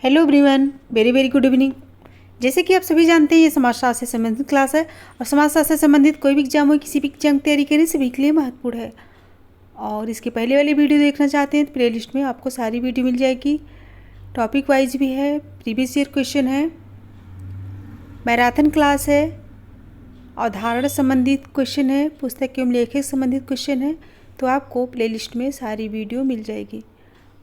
Hello everyone, very very good evening. जैसे कि आप सभी जानते हैं, ये समाजशास्त्र से संबंधित क्लास है और समाजशास्त्र से संबंधित कोई भी एग्जाम हो, किसी भी एग्जाम की तैयारी करें, सभी के लिए महत्वपूर्ण है। और इसके पहले वाली वीडियो देखना चाहते हैं तो प्लेलिस्ट में आपको सारी वीडियो मिल जाएगी। टॉपिक वाइज भी है, प्रीवियस ईयर क्वेश्चन है, मैराथन क्लास है, अवधारणा संबंधित क्वेश्चन है, पुस्तक एवं लेखक संबंधित क्वेश्चन है। तो आपको प्लेलिस्ट में सारी वीडियो मिल जाएगी।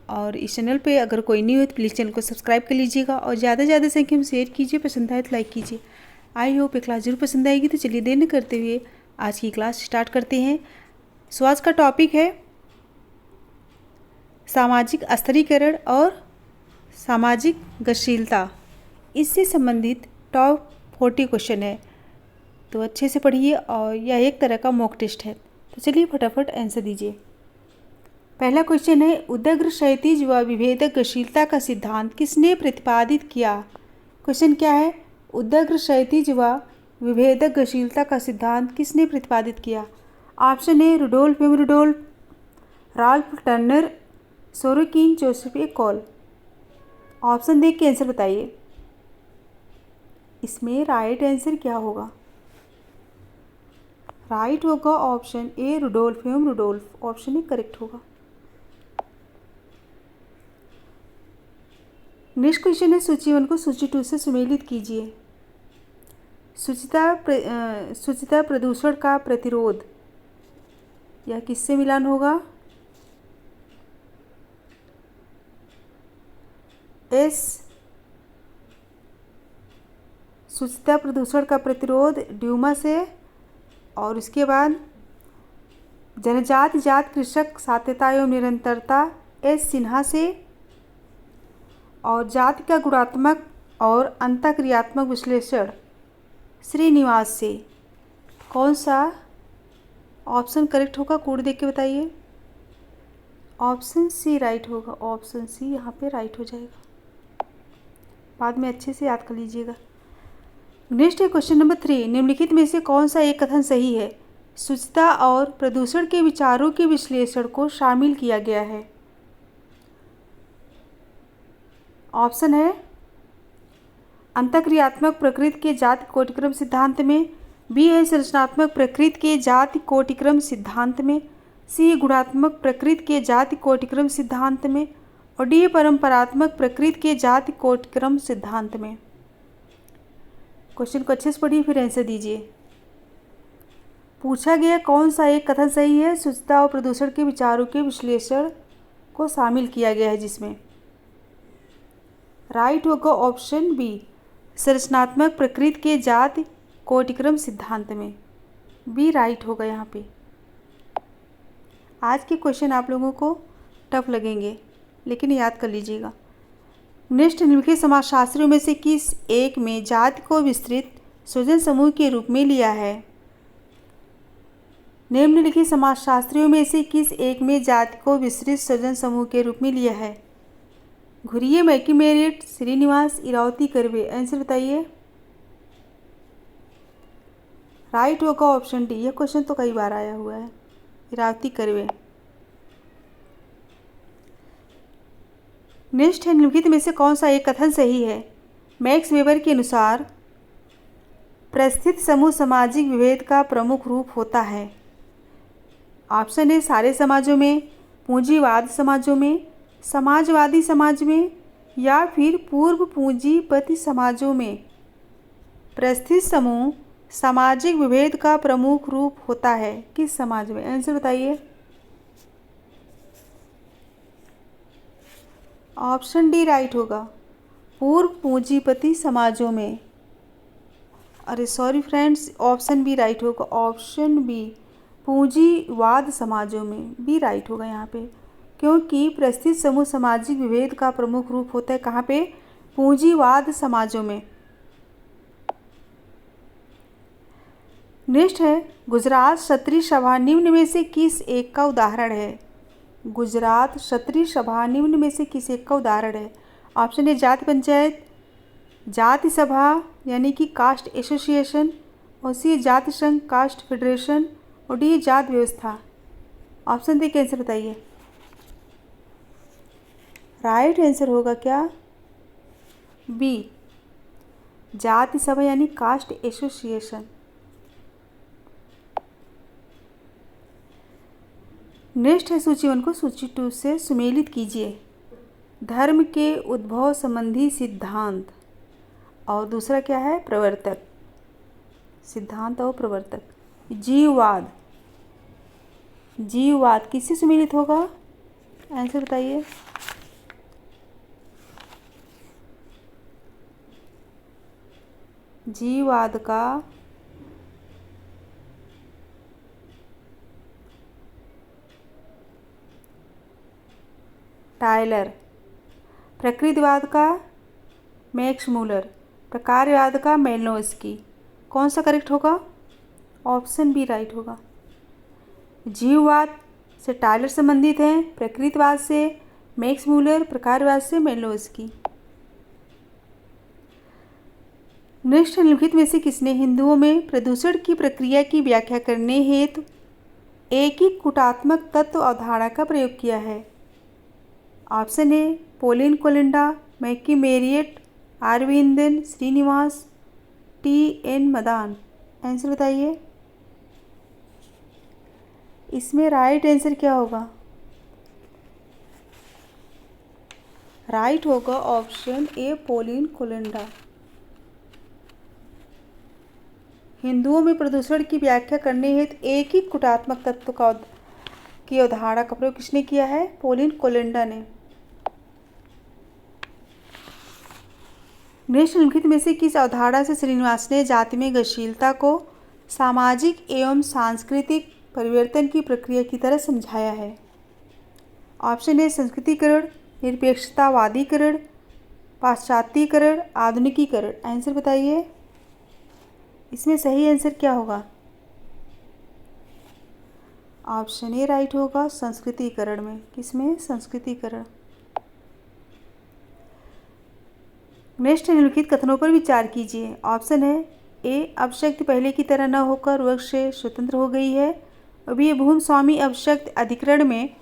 और इस चैनल पे अगर कोई नहीं हो तो प्लीज़ चैनल को सब्सक्राइब कर लीजिएगा और ज़्यादा से ज़्यादा संख्या में शेयर कीजिए। पसंद आए तो लाइक कीजिए। आई होप ये क्लास जरूर पसंद आएगी। तो चलिए देर न करते हुए आज की क्लास स्टार्ट करते हैं। सो आज का टॉपिक है सामाजिक स्तरीकरण और सामाजिक गतिशीलता। इससे संबंधित टॉप 40 क्वेश्चन है, तो अच्छे से पढ़िए। और यह एक तरह का मॉक टेस्ट है, तो चलिए फटाफट आंसर दीजिए। पहला क्वेश्चन है, उदग्र क्षैतिज व विभेदक गतिशीलता का सिद्धांत किसने प्रतिपादित किया। क्वेश्चन क्या है, उदग्र क्षैतिज व विभेदक गतिशीलता का सिद्धांत किसने प्रतिपादित किया। ऑप्शन है Rudolf M Rudolf, Ralph Turner, Sorokin, Joseph A Kahl. Option देख के आंसर बताइए। इसमें राइट आंसर क्या होगा। राइट होगा option A Rudolph M Rudolph. Option A correct होगा। नेक्स्ट क्वेश्चन है, सूची 1 को सूची 2 से सुमेलित कीजिए। शुचिता प्रदूषण का प्रतिरोध, यह किससे मिलान होगा। एस, शुचिता प्रदूषण का प्रतिरोध ड्यूमा से। और उसके बाद जनजाति जात कृषक सात्यता एवं निरंतरता, एस सिन्हा से। और जाति का गुणात्मक और अंतःक्रियात्मक विश्लेषण, श्रीनिवास से। कौन सा ऑप्शन करेक्ट होगा, कोड देख के बताइए। ऑप्शन सी राइट होगा। ऑप्शन सी यहाँ पे राइट हो जाएगा। बाद में अच्छे से याद कर लीजिएगा। नेक्स्ट है क्वेश्चन नंबर 3, निम्नलिखित में से कौन सा एक कथन सही है। शुचिता और प्रदूषण के विचारों के विश्लेषण को शामिल किया गया है। ऑप्शन है अंतःक्रियात्मक प्रकृति के जाति कोटिक्रम सिद्धांत में, बी है संरचनात्मक प्रकृति के जाति कोटिक्रम सिद्धांत में, सी है गुणात्मक प्रकृति के जाति कोटिक्रम सिद्धांत में, और डी है परंपरात्मक प्रकृति के जाति कोटिक्रम सिद्धांत में। क्वेश्चन को अच्छे से पढ़िए, फिर आंसर दीजिए। पूछा गया कौन सा एक कथन सही है। शुचिता और प्रदूषण के विचारों के विश्लेषण को शामिल किया गया है, जिसमें राइट होगा ऑप्शन बी, संरचनात्मक प्रकृति के जाति कोटिक्रम सिद्धांत में। बी राइट होगा यहाँ पे। आज के क्वेश्चन आप लोगों को टफ लगेंगे, लेकिन याद कर लीजिएगा। नेक्स्ट, निम्नलिखित समाजशास्त्रियों में से किस एक में जाति को विस्तृत सृजन समूह के रूप में लिया है। निम्नलिखित समाजशास्त्रियों में से किस एक में जाति को विस्तृत सृजन समूह के रूप में लिया है। Ghurye, McKim Marriott, Srinivas, Irawati, Karve. Answer बताइए। राइट होगा ऑप्शन डी। यह क्वेश्चन तो कई बार आया हुआ है, इरावती, कर्वे। नेक्स्ट है, निम्नलिखित में से कौन सा एक कथन सही है। मैक्स वेबर के अनुसार परिस्थिति समूह सामाजिक विभेद का प्रमुख रूप होता है। ऑप्शन है सारे समाजों में, पूंजीवाद समाजों में, समाजवादी समाज में, या फिर पूर्व पूंजीपति समाजों में परिस्थिति समूह सामाजिक विभेद का प्रमुख रूप होता है। किस समाज में। आंसर बताइए। ऑप्शन डी राइट होगा, पूर्व पूंजीपति समाजों में। अरे sorry friends, option B right होगा। ऑप्शन बी, पूंजीवाद समाजों में। बी राइट होगा यहाँ पे, क्योंकि परिस्थिति समूह सामाजिक विभेद का प्रमुख रूप होता है कहाँ पे, पूंजीवाद समाजों में। नेक्स्ट है, गुजरात क्षत्रिय सभा निम्न में से किस एक का उदाहरण है। गुजरात क्षत्रिय सभा निम्न में से किस एक का उदाहरण है। ऑप्शन ए जाति पंचायत, जाति सभा यानी कि कास्ट एसोसिएशन, और सी जाति संघ कास्ट फेडरेशन, और डी जाति व्यवस्था। ऑप्शन दे के आंसर बताइए। राइट आंसर होगा क्या, बी जाति सभा यानी कास्ट एसोसिएशन। नेक्स्ट है सूची 1 को सूची 2 से सुमेलित कीजिए। धर्म के उद्भव संबंधी सिद्धांत और दूसरा क्या है, प्रवर्तक। सिद्धांत और प्रवर्तक। जीववाद, जीववाद किससे सुमेलित होगा, आंसर बताइए। जीववाद का टायलर, प्रकृतिवाद का मैक्स मूलर, प्रकारवाद का मेलिनोव्स्की। कौन सा करेक्ट होगा, ऑप्शन बी राइट होगा। जीववाद से टायलर संबंधित हैं, प्रकृतिवाद से मैक्स मूलर, प्रकारवाद से मेलिनोव्स्की। नेक्स्ट निम्नलिखित में से किसने हिंदुओं में प्रदूषण की प्रक्रिया की व्याख्या करने हेतु एक ही कूटात्मक तत्व अवधारणा का प्रयोग किया है। Option A Pauline Kolenda, McKim Marriott, Aravindan Srinivas, TN. Madan. Answer बताइए। इसमें राइट आंसर क्या होगा, राइट होगा ऑप्शन ए पोलिन कोलिंडा। हिंदुओं में प्रदूषण की व्याख्या करने हेतु एक ही कूटात्मक तत्व की अवधारणा का प्रयोग किसने किया है, पोलिन कोलिंडा ने। निम्नलिखित में से किस अवधारणा से श्रीनिवास ने जाति में गतिशीलता को सामाजिक एवं सांस्कृतिक परिवर्तन की प्रक्रिया की तरह समझाया है। ऑप्शन ए संस्कृतिकरण, निरपेक्षतावादीकरण, पाश्चात्यकरण, आधुनिकीकरण। आंसर बताइए। इसमें सही आंसर क्या होगा, ऑप्शन ए राइट होगा संस्कृतिकरण में। किसमें, संस्कृतिकरण। नेक्स्ट निम्नलिखित कथनों पर विचार कीजिए। ऑप्शन है ए अब पहले की तरह न होकर वर्ग से स्वतंत्र हो गई है। अभी ये भूमि स्वामी अब अधिकरण में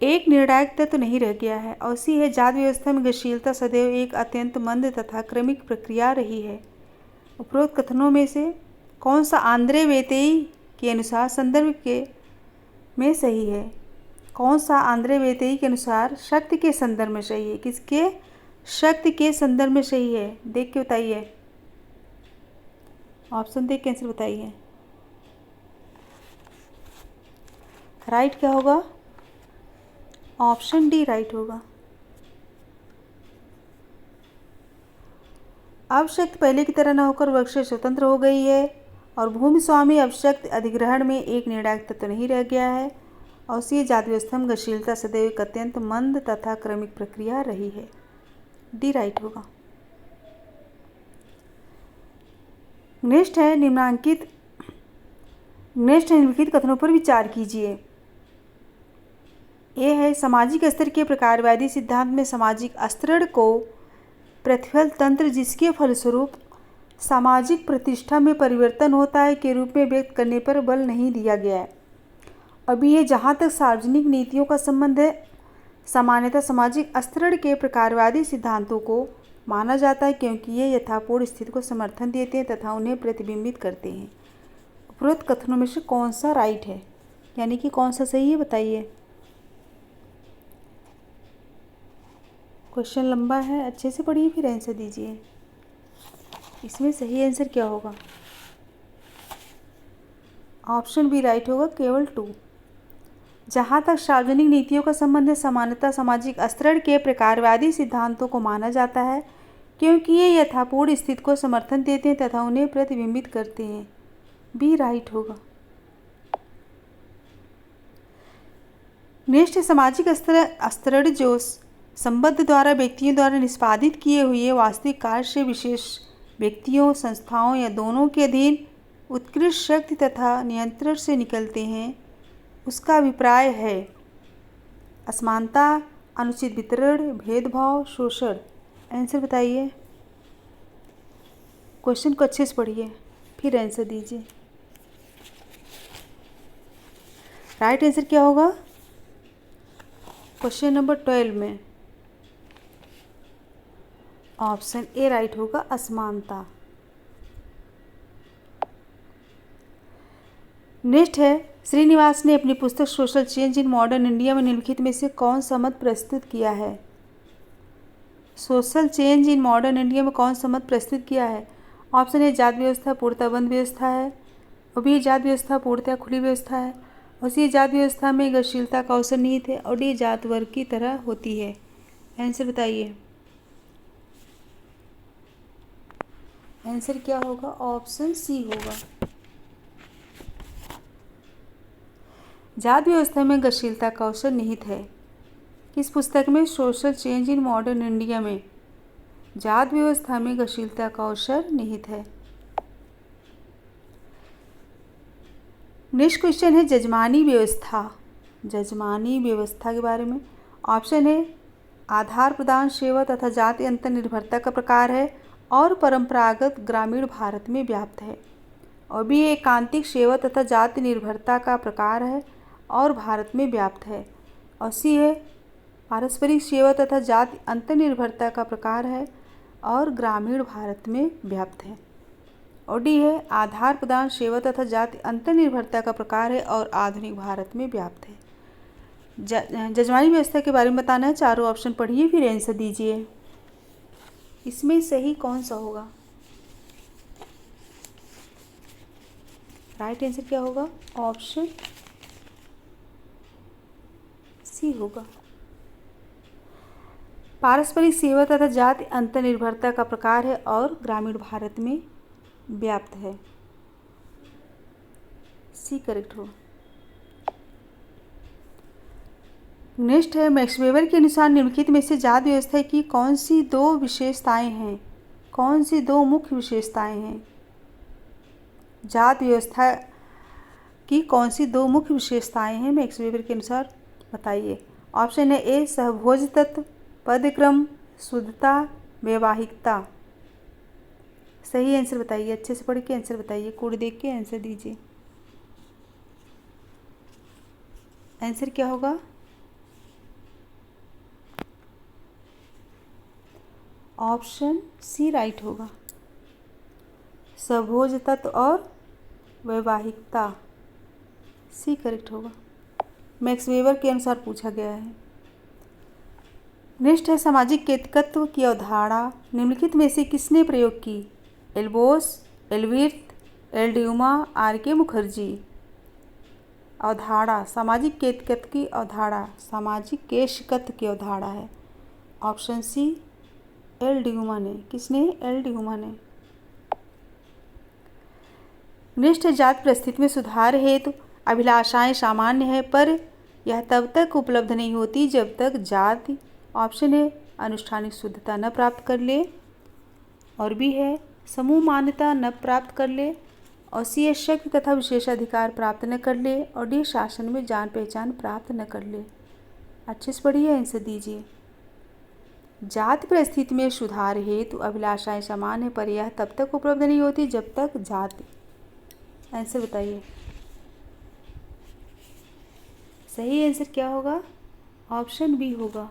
एक निर्णायक तत्व नहीं रह गया है। और सी है जाति व्यवस्था में गतिशीलता सदैव एक अत्यंत मंद तथा क्रमिक प्रक्रिया रही है। उपरोक्त कथनों में से कौन सा आंद्रे वेतेई के अनुसार संदर्भ के में सही है। कौन सा आंद्रे वेतेई के अनुसार शक्ति के संदर्भ में सही है, किसके, शक्ति के संदर्भ में सही है। देख के बताइए, ऑप्शन देख के आंसर बताइए। राइट क्या होगा, ऑप्शन डी राइट होगा। अब शक्ति पहले की तरह न होकर वर्ग से स्वतंत्र हो गई है। और भूमि स्वामी अब शक्ति अधिग्रहण में एक निर्णायक तत्व नहीं रह गया है। और सी जाति व्यवस्था में गतिशीलता सदैव एक अत्यंत मंद तथा क्रमिक प्रक्रिया रही है। डी राइट होगा। नेक्स्ट है निम्नलिखित कथनों पर विचार कीजिए। ये है सामाजिक स्तर के प्रकारवादी सिद्धांत में सामाजिक स्तरण को प्रतिफल तंत्र जिसके फलस्वरूप सामाजिक प्रतिष्ठा में परिवर्तन होता है के रूप में व्यक्त करने पर बल नहीं दिया गया है। अभी ये जहाँ तक सार्वजनिक नीतियों का संबंध है, सामान्यतः सामाजिक स्तरण के प्रकारवादी सिद्धांतों को माना जाता है क्योंकि ये यथापूर्ण स्थिति को समर्थन देते हैं तथा उन्हें प्रतिबिंबित करते हैं। उपरोक्त कथनों में से कौन सा राइट है, यानी कि कौन सा सही है, बताइए। क्वेश्चन लंबा है, अच्छे से पढ़िए फिर आंसर दीजिए। इसमें सही आंसर क्या होगा, ऑप्शन बी राइट होगा, केवल 2। जहाँ तक सार्वजनिक नीतियों का संबंध है, सामान्यतः सामाजिक स्तरण के प्रकारवादी सिद्धांतों को माना जाता है क्योंकि ये यथापूर्ण स्थिति को समर्थन देते हैं तथा उन्हें प्रतिबिंबित करते हैं। बी राइट होगा। नेक्स्ट है सामाजिक स्तरण जो संबद्ध द्वारा व्यक्तियों द्वारा निष्पादित किए हुए वास्तविक कार्य से विशेष व्यक्तियों, संस्थाओं या दोनों के अधीन उत्कृष्ट शक्ति तथा नियंत्रण से निकलते हैं, उसका अभिप्राय है असमानता, अनुचित वितरण, भेदभाव, शोषण। आंसर बताइए। क्वेश्चन को अच्छे से पढ़िए फिर आंसर दीजिए। राइट आंसर क्या होगा, क्वेश्चन नंबर 12 में ऑप्शन ए राइट होगा, असमानता। नेक्स्ट है, श्रीनिवास ने अपनी पुस्तक social change in modern India में निम्नलिखित में से कौन सा मत प्रस्तुत किया है? Social change in modern India में कौन सा मत प्रस्तुत किया है? ऑप्शन ए जात व्यवस्था पूर्णतः बंद व्यवस्था है, और बी जात व्यवस्था पूर्णतः खुली व्यवस्था है, और सी जात व्यवस्था में गतिशीलता का अवसर निहित है, और डी जात वर्ग की तरह होती है। आंसर बताइए। आंसर क्या होगा? ऑप्शन सी होगा। जात व्यवस्था में गतिशीलता का अवसर निहित है। किस पुस्तक में? Social change in modern India में जात व्यवस्था में गतिशीलता का अवसर निहित है। नेक्स्ट क्वेश्चन है, जजमानी व्यवस्था। जजमानी व्यवस्था के बारे में ऑप्शन है आधार प्रदान सेवा तथा जाति अंतर निर्भरता का प्रकार है और परंपरागत ग्रामीण भारत में व्याप्त है, और बी एकांतिक सेवा तथा जाति निर्भरता का प्रकार है और भारत में व्याप्त है, और सी है पारस्परिक सेवा तथा जाति अंतर निर्भरता का प्रकार है और ग्रामीण भारत में व्याप्त है, और डी है आधार प्रदान सेवा तथा जाति अंतर निर्भरता का प्रकार है और आधुनिक भारत में व्याप्त है। जजमानी व्यवस्था के बारे में बताना है। चारों ऑप्शन पढ़िए फिर आंसर दीजिए। इसमें सही कौन सा होगा? राइट आंसर क्या होगा? ऑप्शन सी होगा। पारस्परिक सेवा तथा जाति अंतर निर्भरता का प्रकार है और ग्रामीण भारत में व्याप्त है। सी करेक्ट हो। नेक्स्ट है, मैक्स वेबर के अनुसार निम्नलिखित में से जात व्यवस्था की कौन सी दो विशेषताएं हैं? कौन सी दो मुख्य विशेषताएं हैं? जात व्यवस्था की कौन सी दो मुख्य विशेषताएं हैं मैक्स वेबर के अनुसार? बताइए। ऑप्शन है ए सहभोज तत्व, पदक्रम, शुद्धता, वैवाहिकता। सही आंसर बताइए। अच्छे से पढ़ के आंसर बताइए, कोड देख के आंसर दीजिए। आंसर क्या होगा? ऑप्शन सी राइट होगा, सहभोज तत्व और वैवाहिकता। सी करेक्ट होगा, मैक्स वेबर के अनुसार पूछा गया है। नेक्स्ट है, सामाजिक केतकत्व की अवधारणा निम्नलिखित में से किसने प्रयोग की? एल्बोस, एल्विर्थ, एलड्यूमा, आर के मुखर्जी। अवधारणा, सामाजिक केतकत्व की अवधारणा, सामाजिक केशकत्व की अवधारणा है। ऑप्शन सी एलड्यूमा ने। किसने? एलड्यूमा ने। नेक्स्ट है, जात परिस्थिति में सुधार हेतु अभिलाषाएं सामान्य है, पर यह तब तक उपलब्ध नहीं होती जब तक जाति, ऑप्शन है अनुष्ठानिक शुद्धता न प्राप्त कर ले, और बी है समूह मान्यता न प्राप्त कर ले, और सी है शक्ति तथा विशेषाधिकार प्राप्त न कर ले, और डी शासन में जान पहचान प्राप्त न कर ले। अच्छे से पढ़िए, आंसर दीजिए। जाति परिस्थिति में सुधार हेतु अभिलाषाएं समान है, पर यह तब तक उपलब्ध नहीं होती जब तक जाति। आंसर बताइए। सही आंसर क्या होगा? ऑप्शन बी होगा,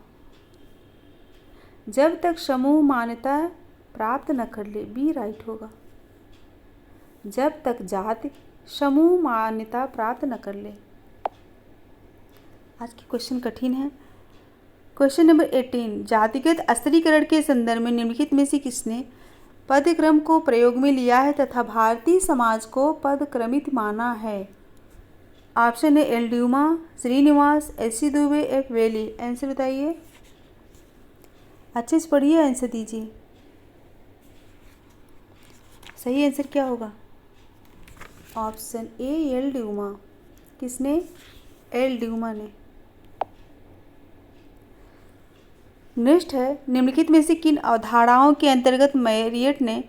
जब तक समूह मान्यता प्राप्त न कर ले। बी राइट होगा, जब तक जाति समूह मान्यता प्राप्त न कर ले। आज की क्वेश्चन कठिन है। क्वेश्चन नंबर 18, जातिगत स्तरीकरण के संदर्भ में निम्नलिखित में से किसने पदक्रम को प्रयोग में लिया है तथा भारतीय समाज को पदक्रमित माना है? ऑप्शन है एलड्यूमा, श्रीनिवास, एस.सी. दुबे, एफ. वेली। आंसर बताइए। अच्छे से पढ़िए, आंसर दीजिए। सही आंसर क्या होगा? ऑप्शन ए एलड्यूमा। किसने? एलड्यूमा ने। नेक्स्ट है, निम्नलिखित में से किन अवधारणाओं के अंतर्गत मैरियट ने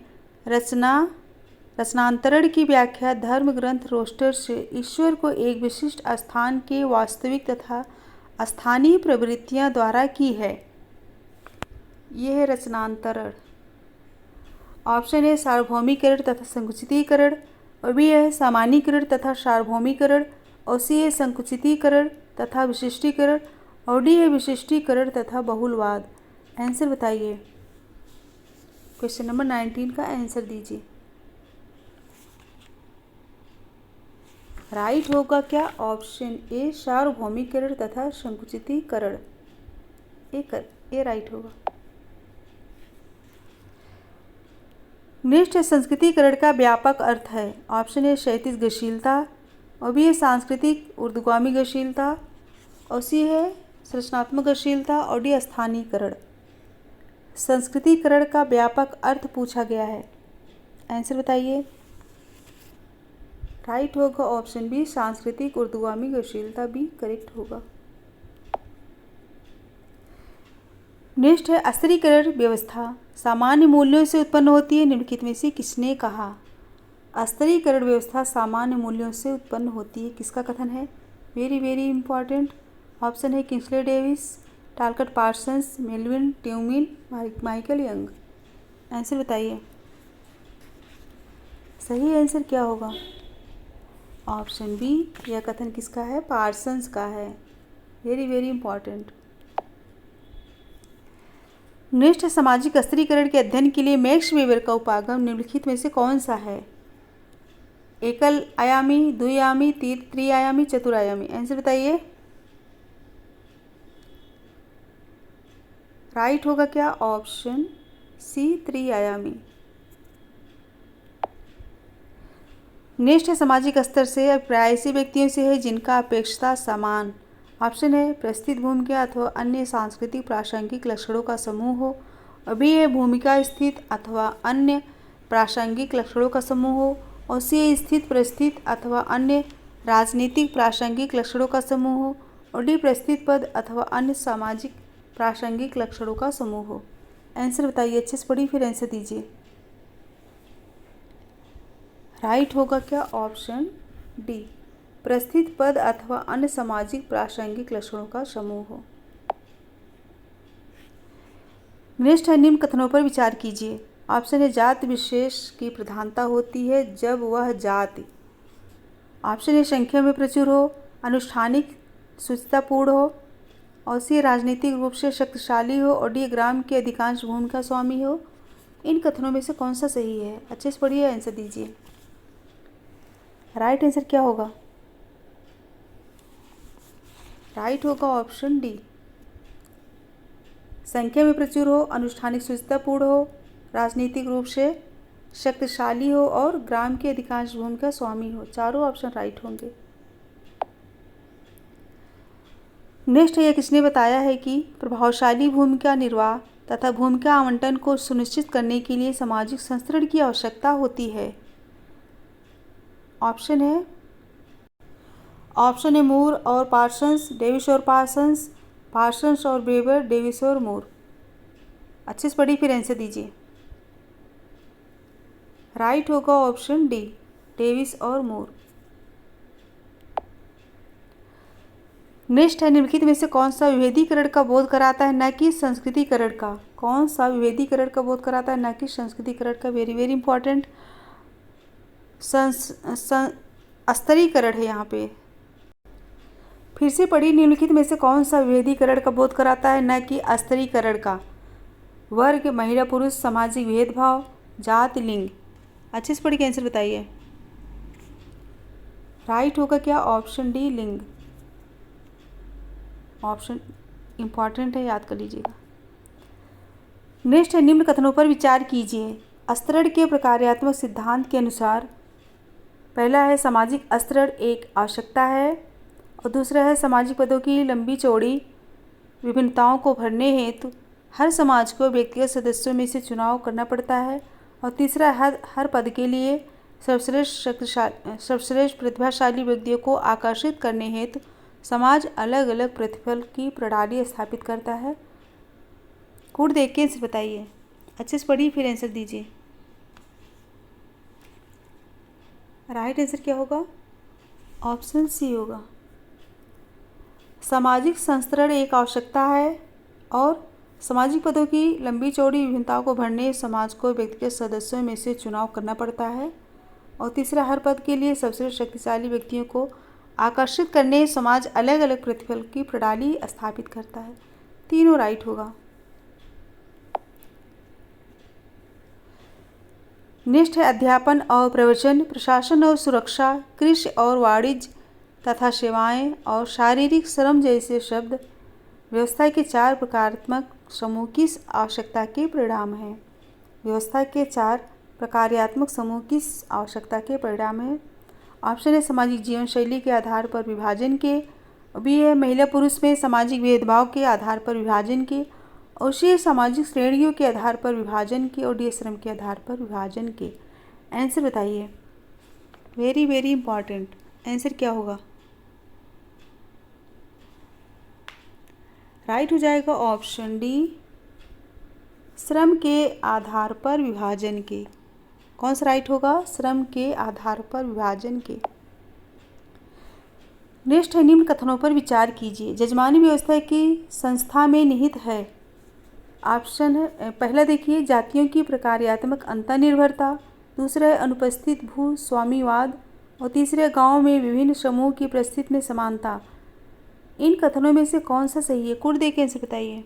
रचनांतरण की व्याख्या धर्म ग्रंथ रोस्टर से ईश्वर को एक विशिष्ट स्थान के वास्तविक तथा स्थानीय प्रवृत्तियां द्वारा की है? यह है रचनांतरण। ऑप्शन ए सार्वभौमिकरण तथा संकुचितीकरण, और बी है सामान्यीकरण तथा सार्वभौमिकरण, और सी है संकुचितीकरण तथा विशिष्टीकरण, और डी है विशिष्टीकरण तथा बहुलवाद। आंसर बताइए। क्वेश्चन नंबर 19 का आंसर दीजिए। राइट होगा क्या? ऑप्शन ए सार्वभौमिकरण तथा संकुचितीकरण। ए राइट होगा। नेक्स्ट है संस्कृतिकरण का व्यापक अर्थ है। ऑप्शन ए क्षैतिज गतिशीलता, और बी है सांस्कृतिक ऊर्ध्वगामी गतिशीलता, और सी है संरचनात्मक गतिशीलता, और डी स्थानीयकरण। संस्कृतिकरण का व्यापक अर्थ पूछा गया है, आंसर बताइए। राइट होगा ऑप्शन बी सांस्कृतिक ऊर्ध्वगामी गतिशीलता, बी करेक्ट होगा। नेक्स्ट है अस्थिरीकरण व्यवस्था सामान्य मूल्यों से उत्पन्न होती है, निम्नलिखित में से किसने कहा? अस्थिरीकरण व्यवस्था सामान्य मूल्यों से उत्पन्न होती है, किसका कथन है? Very very important. ऑप्शन है Kingsley Davis, टालकट Parsons, Melvin Tumin, Michael young. Answer बताइए, सही आंसर क्या होगा? ऑप्शन बी, यह कथन किसका है? पार्सन्स का है। Very very important. नेक्स्ट है सामाजिक अस्थिरीकरण के अध्ययन के लिए मैक्स वेबर का उपागम निम्नलिखित में से कौन सा है? एकल आयामी, द्विआयामी, त्रिआयामी, चतुरायामी। आंसर बताइए। राइट होगा क्या? Option C त्रिआयामी। नेक्स्ट है सामाजिक स्तर से अभिप्राय ऐसे व्यक्तियों से है जिनका अपेक्षता समान। ऑप्शन है परिस्थिति भूमिका अथवा अन्य सांस्कृतिक प्रासंगिक लक्षणों का समूह हो, और बी है भूमिका स्थित अथवा अन्य प्रासंगिक लक्षणों का समूह हो, और सी है स्थित परिस्थिति अथवा अन्य राजनीतिक प्रासंगिक लक्षणों का समूह हो, और डी परिस्थिति पद अथवा अन्य सामाजिक प्रासंगिक लक्षणों का समूह हो। आंसर बताइए, अच्छे से पढ़िए फिर आंसर दीजिए। राइट होगा क्या? ऑप्शन डी परिस्थिति पद अथवा अन्य सामाजिक प्रासंगिक लक्षणों का समूह हो। नेक्स्ट है निम्न कथनों पर विचार कीजिए। ऑप्शन है जाति विशेष की प्रधानता होती है जब वह जाति, ऑप्शन है संख्या में प्रचुर हो, अनुष्ठानिक सूचितापूर्ण हो, और सी राजनीतिक रूप से शक्तिशाली हो, और डी ग्राम की अधिकांश भूमि का स्वामी हो। इन कथनों में से कौन सा सही है? अच्छे से पढ़िए, आंसर दीजिए। राइट आंसर क्या होगा? राइट होगा ऑप्शन डी संख्या में प्रचुर हो, अनुष्ठानिक सूचितापूर्ण हो, राजनीतिक रूप से शक्तिशाली हो, और ग्राम की अधिकांश भूमि का स्वामी हो। चारों ऑप्शन राइट होंगे। नेक्स्ट यह किसने बताया है कि प्रभावशाली भूमिका निर्वाह तथा भूमिका आवंटन को सुनिश्चित करने के लिए सामाजिक संस्तरण की आवश्यकता होती है? ऑप्शन है मूर और पार्सन्स, डेविस और पार्सन्स, पार्सन्स और वेबर, डेविस और मूर। अच्छे से पढ़िए फिर आंसर दीजिए। राइट होगा ऑप्शन डी डेविस और मूर। नेक्स्ट है निम्नलिखित में से कौन सा विभेदीकरण का बोध कराता है न कि संस्कृतिकरण का? कौन सा विभेदीकरण का बोध कराता है न कि संस्कृतिकरण का? Very very important. स्तरीकरण है यहाँ पे। फिर से पढ़िए, निम्नलिखित में से कौन सा विभेदीकरण का बोध कराता है न कि स्तरीकरण का? वर्ग, महिला पुरुष, सामाजिक भेदभाव, जाति, लिंग। अच्छे से पढ़ के आंसर बताइए। राइट होगा क्या? ऑप्शन डी लिंग। ऑप्शन इंपॉर्टेंट है, याद कर लीजिएगा। नेक्स्ट है निम्न कथनों पर विचार कीजिए। स्तरण के प्रकार्यात्मक सिद्धांत के अनुसार पहला है सामाजिक स्तरण एक आवश्यकता है, और दूसरा है सामाजिक पदों की लंबी चौड़ी विभिन्नताओं को भरने हेतु हर समाज को व्यक्तिगत सदस्यों में से चुनाव करना पड़ता है, और तीसरा हर पद के लिए सर्वश्रेष्ठ प्रतिभाशाली व्यक्तियों को आकर्षित करने हेतु समाज अलग अलग प्रतिफल की प्रणाली स्थापित करता है। कोड देख के आंसर बताइए। अच्छे से पढ़िए फिर आंसर दीजिए। राइट आंसर क्या होगा? ऑप्शन सी होगा। सामाजिक संस्तरण एक आवश्यकता है, और सामाजिक पदों की लंबी चौड़ी विभिन्नताओं को भरने समाज को व्यक्तिगत सदस्यों में से चुनाव करना पड़ता है, और तीसरा हर पद के लिए सबसे शक्तिशाली व्यक्तियों को आकर्षित करने समाज अलग अलग प्रतिफल की प्रणाली स्थापित करता है। तीनों राइट होगा। नेक्स्ट है अध्यापन और प्रवचन, प्रशासन और सुरक्षा, कृषि और वाणिज्य तथा सेवाएं और शारीरिक श्रम जैसे शब्द व्यवस्था के 4 प्रकारात्मक समूह की आवश्यकता के परिणाम हैं। व्यवस्था के 4 प्रकार्यात्मक समूह की आवश्यकता के परिणाम हैं। ऑप्शन है सामाजिक जीवन शैली के आधार पर विभाजन के, बी है महिला पुरुष में सामाजिक भेदभाव के आधार पर विभाजन के, और सी सामाजिक श्रेणियों के आधार पर विभाजन के, और डी श्रम के आधार पर विभाजन के। आंसर बताइए, वेरी वेरी इंपॉर्टेंट। आंसर क्या होगा? राइट हो जाएगा ऑप्शन डी, श्रम के आधार पर विभाजन के। कौन सा राइट होगा? श्रम के आधार पर विभाजन के। नेक्स्ट है निम्न कथनों पर विचार कीजिए। जजमानी व्यवस्था की संस्था में निहित है। ऑप्शन है पहला देखिए जातियों की प्रकार्यात्मक अंतर्निर्भरता, दूसरा है अनुपस्थित भू स्वामीवाद, और तीसरे गांव में विभिन्न समूह की उपस्थिति में समानता। इन कथनों में से कौन सा सही है? कोड देके आंसर बताइए।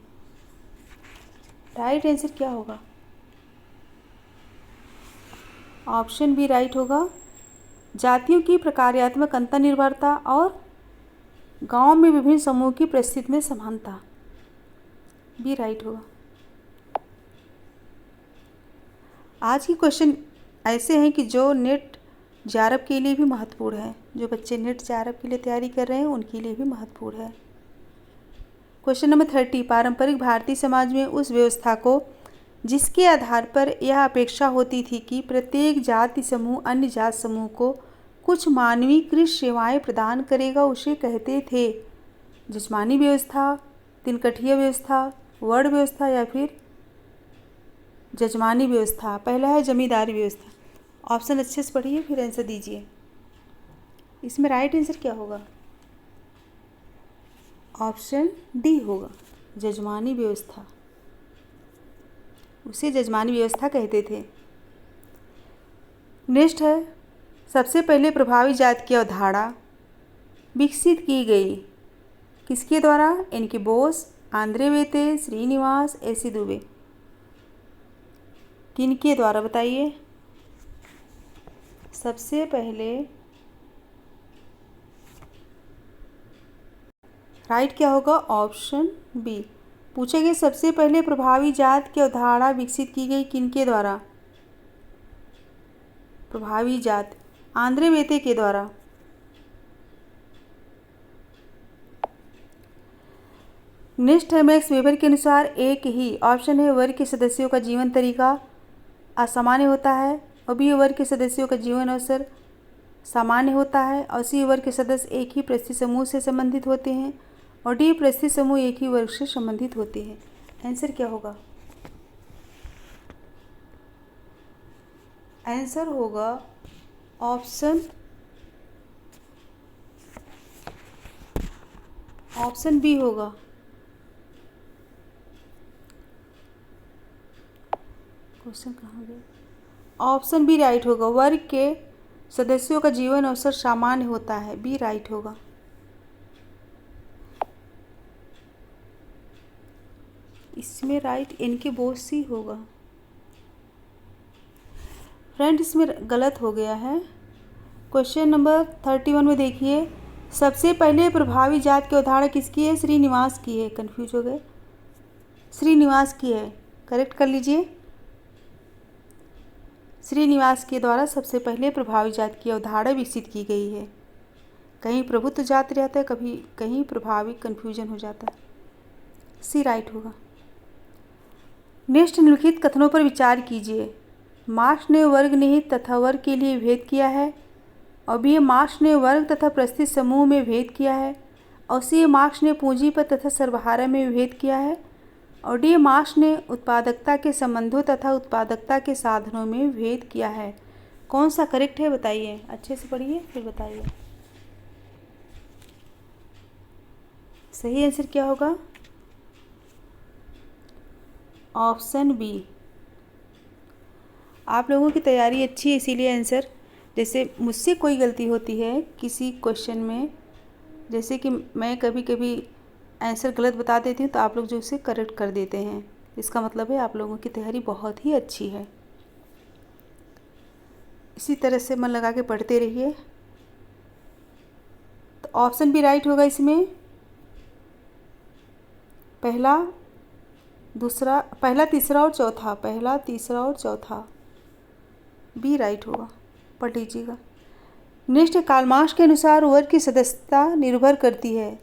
राइट आंसर क्या होगा? ऑप्शन बी राइट होगा, जातियों की प्रकार्यात्मक अंतर्निर्भरता और गांव में विभिन्न समूह की उपस्थिति में समानता। बी राइट होगा। आज की क्वेश्चन ऐसे हैं कि जो नेट जेआरएफ के लिए भी महत्वपूर्ण है। जो बच्चे नेट जेआरएफ के लिए तैयारी कर रहे हैं उनके लिए भी महत्वपूर्ण है। क्वेश्चन नंबर 30, पारंपरिक भारतीय समाज में उस व्यवस्था को जिसके आधार पर यह अपेक्षा होती थी कि प्रत्येक जाति समूह अन्य जाति समूह को कुछ मानवीकृत सेवाएं प्रदान करेगा, उसे कहते थे जजमानी व्यवस्था, तिनकठिया व्यवस्था, वर्ण व्यवस्था या फिर जजमानी व्यवस्था। पहला है जमींदारी व्यवस्था। ऑप्शन अच्छे से पढ़िए फिर आंसर दीजिए। इसमें राइट आंसर क्या होगा? ऑप्शन डी होगा, जजमानी व्यवस्था। उसे जजमानी व्यवस्था कहते थे। नेक्स्ट है सबसे पहले प्रभावी जाति की अवधारणा विकसित की गई किसके द्वारा? इनके बोस, आंद्रे वेते, श्रीनिवास, एसी दुबे। किनके द्वारा बताइए? सबसे पहले राइट क्या होगा? Option B. पूछे गए सबसे पहले प्रभावी जात की अवधारणा विकसित की गई किनके द्वारा? प्रभावी जात आंद्रे वेते के द्वारा। नेक्स्ट है मैक्स वेबर के अनुसार एक ही ऑप्शन है वर्ग के सदस्यों का जीवन तरीका असामान्य होता है, और बी वर्ग के सदस्यों का जीवन अवसर सामान्य होता है, और सी वर्ग के सदस्य एक ही परिस्थिति समूह से संबंधित होते हैं, और डी परिस्थिति समूह एक ही वर्ग से संबंधित होते हैं। आंसर क्या होगा? आंसर होगा ऑप्शन बी होगा। क्वेश्चन कहाँ गया? ऑप्शन बी राइट होगा, वर्ग के सदस्यों का जीवन अवसर सामान्य होता है। बी राइट होगा। इसमें राइट इनके बोस ही होगा। फ्रेंड इसमें गलत हो गया है। क्वेश्चन नंबर 31 में देखिए सबसे पहले प्रभावी जात की अवधारणा किसकी है? श्रीनिवास की है। कंफ्यूज हो गए? श्रीनिवास की है, करेक्ट कर लीजिए। श्रीनिवास के द्वारा सबसे पहले प्रभावी जात की अवधारणा विकसित की गई है। कहीं प्रभुत्व जात रहता है, कभी कहीं प्रभावी, कन्फ्यूजन हो जाता है। सी राइट होगा। नेक्स्ट निम्नलिखित कथनों पर विचार कीजिए। मार्क्स ने वर्ग निहित तथा वर्ग के लिए भेद किया है, और बी मार्क्स ने वर्ग तथा परिस्थिति समूह में भेद किया है, और सी मार्क्स ने पूंजीपत तथा सर्वहारा में भेद किया है, और डी मार्क्स ने उत्पादकता के संबंधों तथा उत्पादकता के साधनों में भेद किया है। कौन सा करेक्ट है बताइए? अच्छे से पढ़िए फिर बताइए। सही आंसर क्या होगा? Option B. आप लोगों की तैयारी अच्छी है इसीलिए आंसर, जैसे मुझसे कोई गलती होती है किसी क्वेश्चन में, जैसे कि मैं कभी कभी आंसर गलत बता देती हूँ तो आप लोग जो उसे करेक्ट कर देते हैं, इसका मतलब है आप लोगों की तैयारी बहुत ही अच्छी है। इसी तरह से मन लगा के पढ़ते रहिए। तो ऑप्शन बी राइट होगा इसमें। पहला, तीसरा और चौथा, पहला, तीसरा और चौथा, बी राइट होगा। पढ़ लीजिएगा। नेक्स्ट, कार्ल मार्क्स के अनुसार वर्ग की सदस्यता निर्भर करती है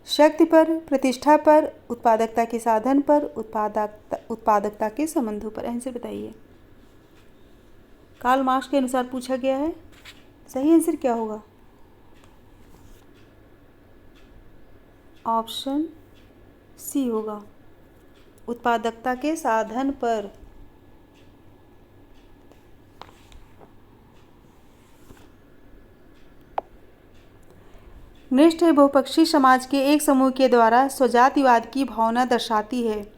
शक्ति पर, प्रतिष्ठा पर, उत्पादकता के साधन पर, उत्पादकता के संबंधों पर। आंसर बताइए। कार्ल मार्क्स के अनुसार पूछा गया है, सही आंसर क्या होगा? ऑप्शन सी होगा, उत्पादकता के साधन पर। नेक्स्ट है, बहुपक्षीय समाज के एक समूह के द्वारा स्वजातिवाद की भावना दर्शाती है।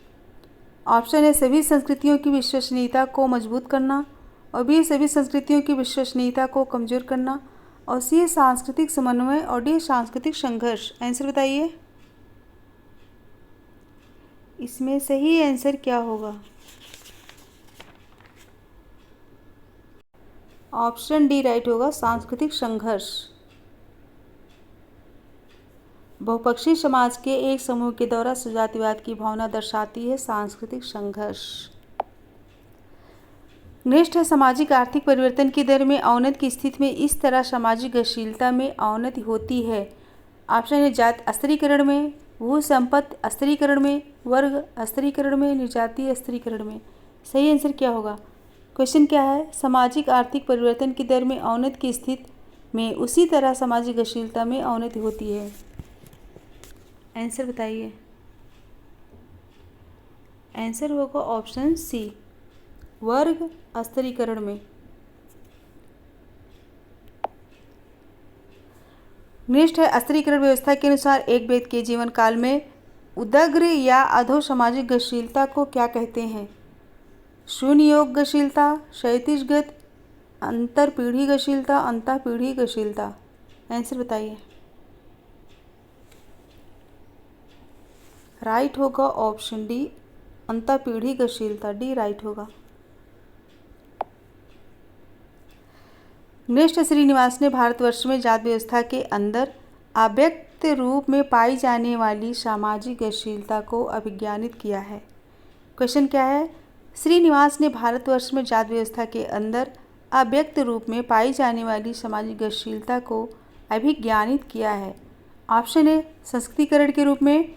ऑप्शन है, सभी संस्कृतियों की विश्वसनीयता को मजबूत करना, और बी, सभी संस्कृतियों की विश्वसनीयता को कमजोर करना, और सी, सांस्कृतिक समन्वय, और डी, सांस्कृतिक संघर्ष। आंसर बताइए। इसमें सही आंसर क्या होगा? ऑप्शन डी राइट होगा, सांस्कृतिक संघर्ष। बहुपक्षीय समाज के एक समूह के द्वारा स्वजातिवाद की भावना दर्शाती है सांस्कृतिक संघर्ष। नेक्स्ट है, सामाजिक आर्थिक परिवर्तन की दर में अवनति की स्थिति में इस तरह सामाजिक गतिशीलता में अवनति होती है। ऑप्शन है, जाति स्त्रीकरण में, भू संपत्ति स्त्रीकरण में, वर्ग स्त्रीकरण में, निर्जातीय स्त्रीकरण में। सही आंसर क्या होगा? क्वेश्चन क्या है? सामाजिक आर्थिक परिवर्तन की दर में अवनति की स्थिति में उसी तरह सामाजिक गतिशीलता में अवनति होती है। आंसर बताइए। आंसर होगा ऑप्शन सी, वर्ग स्त्रीकरण में। नेक्स्ट है, स्त्रीकरण व्यवस्था के अनुसार एक व्यक्ति के जीवन काल में उदग्र या अधो सामाजिक गतिशीलता को क्या कहते हैं? शून्य योग गतिशीलता, क्षैतिज गति, अंतर पीढ़ी गतिशीलता, अंतः पीढ़ी गतिशीलता। आंसर बताइए। राइट होगा ऑप्शन डी, अंतः पीढ़ी गतिशीलता, डी राइट होगा। नेक्स्ट, श्रीनिवास ने भारतवर्ष में जाति व्यवस्था के अंदर अव्यक्त रूप में पाई जाने वाली सामाजिक गतिशीलता को अभिज्ञानित किया है। क्वेश्चन क्या है? श्रीनिवास ने भारतवर्ष में जाति व्यवस्था के अंदर अव्यक्त रूप में पाई जाने वाली सामाजिक गतिशीलता को अभिज्ञानित किया है। ऑप्शन ए, संस्कृतिकरण के रूप में,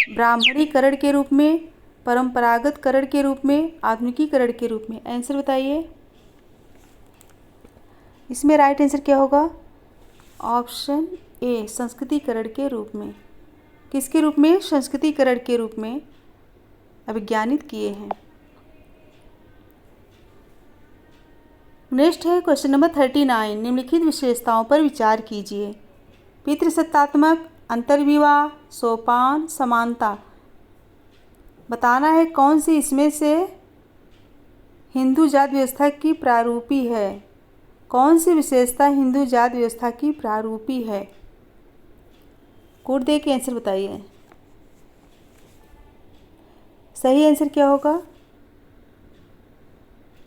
ब्राह्मणीकरण के रूप में, परंपरागतकरण के रूप में, आधुनिकीकरण के रूप में। आंसर बताइए। इसमें राइट आंसर क्या होगा? ऑप्शन ए, संस्कृतिकरण के रूप में। किसके रूप में? संस्कृतिकरण के रूप में अभिज्ञानित किए हैं। नेक्स्ट है क्वेश्चन नंबर 39। निम्नलिखित विशेषताओं पर विचार कीजिए। पितृसत्तात्मक, अंतर्विवाह, सोपान, समानता। बताना है कौन सी इसमें से हिंदू जाति व्यवस्था की प्रारूपी है। कौन सी विशेषता हिंदू जाति व्यवस्था की प्रारूपी है? कोड दे के आंसर बताइए। सही आंसर क्या होगा?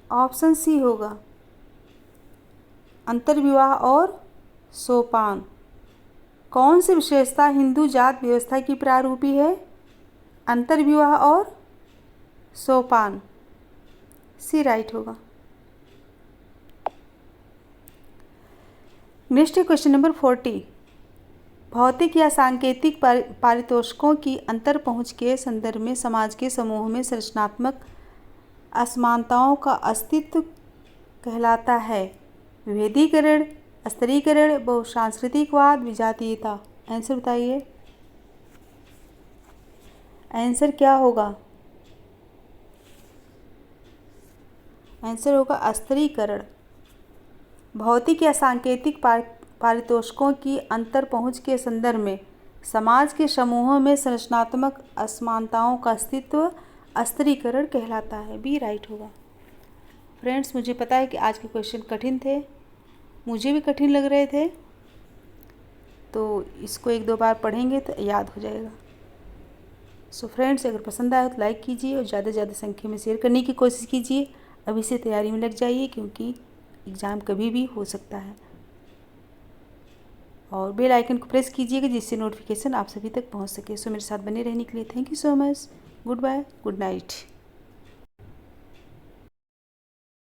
ऑप्शन सी होगा, अंतर्विवाह और सोपान। कौन सी विशेषता हिंदू जाति व्यवस्था की प्रारूपी है? अंतर्विवाह और सोपान, सी राइट होगा। Next question number 40। भौतिक या सांकेतिक पारितोषिकों की अंतर पहुंच के संदर्भ में समाज के समूह में संरचनात्मक असमानताओं का अस्तित्व कहलाता है। विभेदीकरण, स्त्रीकरण, बहुसांस्कृतिकवाद, विजातीयता। आंसर बताइए। आंसर क्या होगा? आंसर होगा स्त्रीकरण। भौतिक या सांकेतिक पारितोषिकों की अंतर पहुंच के संदर्भ में समाज के समूहों में संरचनात्मक असमानताओं का अस्तित्व स्त्रीकरण कहलाता है। बी राइट होगा। फ्रेंड्स, मुझे पता है कि आज के क्वेश्चन कठिन थे, मुझे भी कठिन लग रहे थे, तो इसको 1-2 बार पढ़ेंगे तो याद हो जाएगा। सो फ्रेंड्स, अगर पसंद आए तो लाइक कीजिए और ज़्यादा से ज़्यादा संख्या में शेयर करने की कोशिश कीजिए। अभी से तैयारी में लग जाइए, क्योंकि एग्ज़ाम कभी भी हो सकता है। और बेल आइकन को प्रेस कीजिएगा जिससे नोटिफिकेशन आप सभी तक पहुंच सके। सो मेरे साथ बने रहने के लिए thank you so much. Goodbye, good night.